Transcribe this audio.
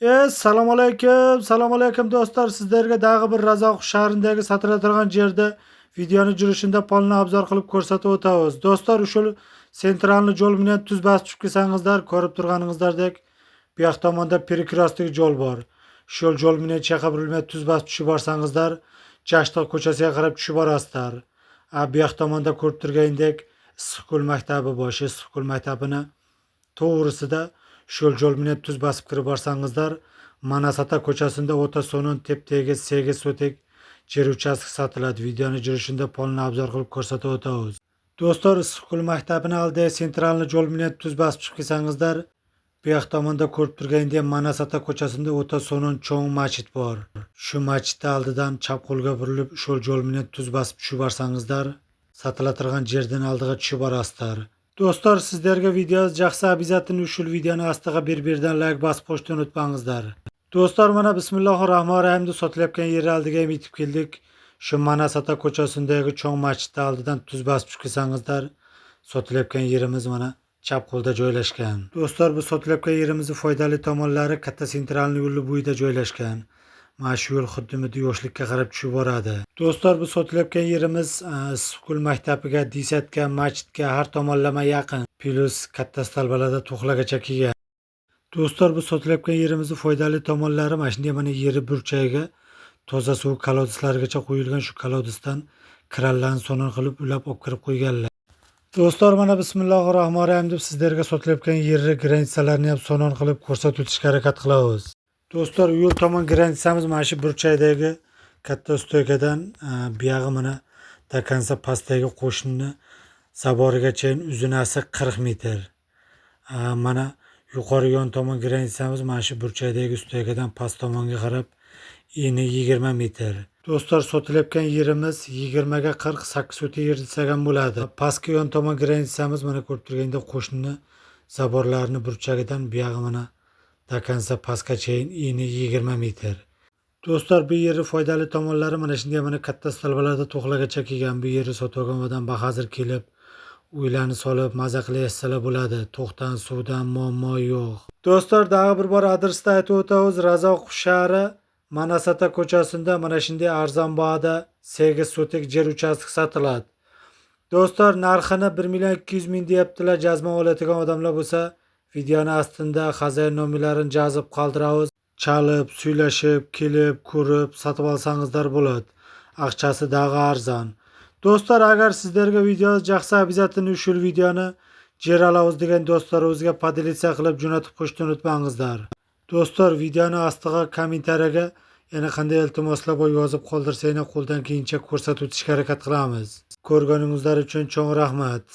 Assalomu alaykum do'stlar. Sizlarga dag'i bir Razzoq shahrindagi sotiladigan yerda videoni jirishida polni obzor qilib ko'rsatib o'tamiz. Do'stlar, ushul sentralni yo'l bilan tuz bosib chiqib kelsangizlar, ko'rib turganingizdek, bu yoq tomonda перекресток yo'l bor. Shu yo'l bilan chaqa burilmay tuz bosib tushib borsangizlar, Jashtoq ko'chasiga qarab tushib borasizlar. Bu yoq tomonda ko'rib turgandek Issiqko'l maktabi bor. Issiqko'l maktabini to'g'risida yo'l bilan tuz bosib kirib borsangizlar, Manasata ko'chasida o'ta so'nin tep-tegiz segiz sotik yer uchastkasi sotiladi. Videoni jirishida polni obzor qilib ko'rsatib o'tamiz. Do'stlar, Issiqko'l maktabini oldida sentralni yo'l bilan tuz bosib chiqib kelsangizlar, bu yoq tomonda ko'rib turgandek Manasata ko'chasida o'ta so'nin cho'ng masjid bor. Shu masjidni oldidan chap qo'lga burilib, shu yo'l bilan tuz bosib tushib borsangizlar, sotilatirgan yerdan oldiga tushib borasizlar. Do'stlar, sizlarga video yoqsa обязательно ushul videoni ostiga bir-birdan like bosib qo'yishni unutmangizlar. Do'stlar, mana bismillahir-rohmanir-rohim deb sotilayotgan yer oldiga yetib keldik. Shu Manasata ko'chasidagi cho'ng masjid oldidan tuz bosib chiqsangizlar, sotilayotgan yerimiz mana chap qo'lda joylashgan. Do'stlar, bu sotilayotgan yerimizning foydali tomonlari katta sentralni yo'li bo'yida joylashgan. Mana shu yo'l xuddi yoshlikka qarab tushib boradi. Do'stlar, bu sotilayotgan yerimiz Issiqko'l maktabiga, Disatga, masjidga har tomonlama yaqin. Plus katta stalbalarda to'xlagacha kelgan. Do'stlar, bu sotilayotgan yerimizning foydali tomonlari mana shunday mana yeri burchagiga toza suv kolodislargacha qo'yilgan. Shu kolodisdan krallarni so'nin qilib ulab olib kirib qo'yganlar. Do'stlar, mana bismillahir-rohmanir-rohim deb sizlarga sotilayotgan yerni granitsalarni ham so'nin qilib ko'rsatib o'tishga harakat qilamiz. Do'stlar, yo'l tomon granitsamiz mana shu burchakdagi katta stoykadan buyog'i mana до конца pastdagi qo'shinni zaborigacha uzunasi 40 metr. Mana yuqori yon tomon granitsamiz mana shu burchakdagi stoykadan past tomonga qarab eni 20 metr. Do'stlar, sotilayotgan yerimiz 20 ga 48 o'ta yer desam ham bo'ladi. Pastki yon tomon granitsamiz mana ko'rib turganda qo'shinni zaborlarini burchagidan buyog'i mana до конца pastgacha eni 20 metr. Do'stlar, bu yerni foydali tomonlari mana shunday mana katta stalbalarda to'xlagacha kelgan. Bu yerni sotgan odam bahozir kelib, uylarni solib maza qilayotsalar bo'ladi. To'xtan suvdan muammo yo'q. Do'stlar, dag'i bir bor adresni aytib o'tamiz. Razzoq shahri Manasata ko'chasida mana shunday arzon bahada 8 sotik yer uchastkasi sotiladi. Do'stlar, narxini 1.200.000 deyaptilar. Jazma oladigan odamlar bo'lsa, videoni ostida xazayn nomerlarini yozib qoldiramiz. Chalib, suylashib, kelib, ko'rib, sotib olsangizlar bo'ladi. Aqchasi dag'i arzon. Do'stlar, agar sizlarga video yoqsa, обязательно ushul videoni yer olamiz degan do'stlarimizga podelitsiya qilib jo'natib qo'yishni unutmangizlar. Do'stlar, videoni ostiga kommentariyaga yana qanday iltimoslar bor yozib qoldirsanglar, qo'ldan kelgancha ko'rsatib o'tishga harakat qilamiz. Ko'rganingizlar uchun cho'ng rahmat.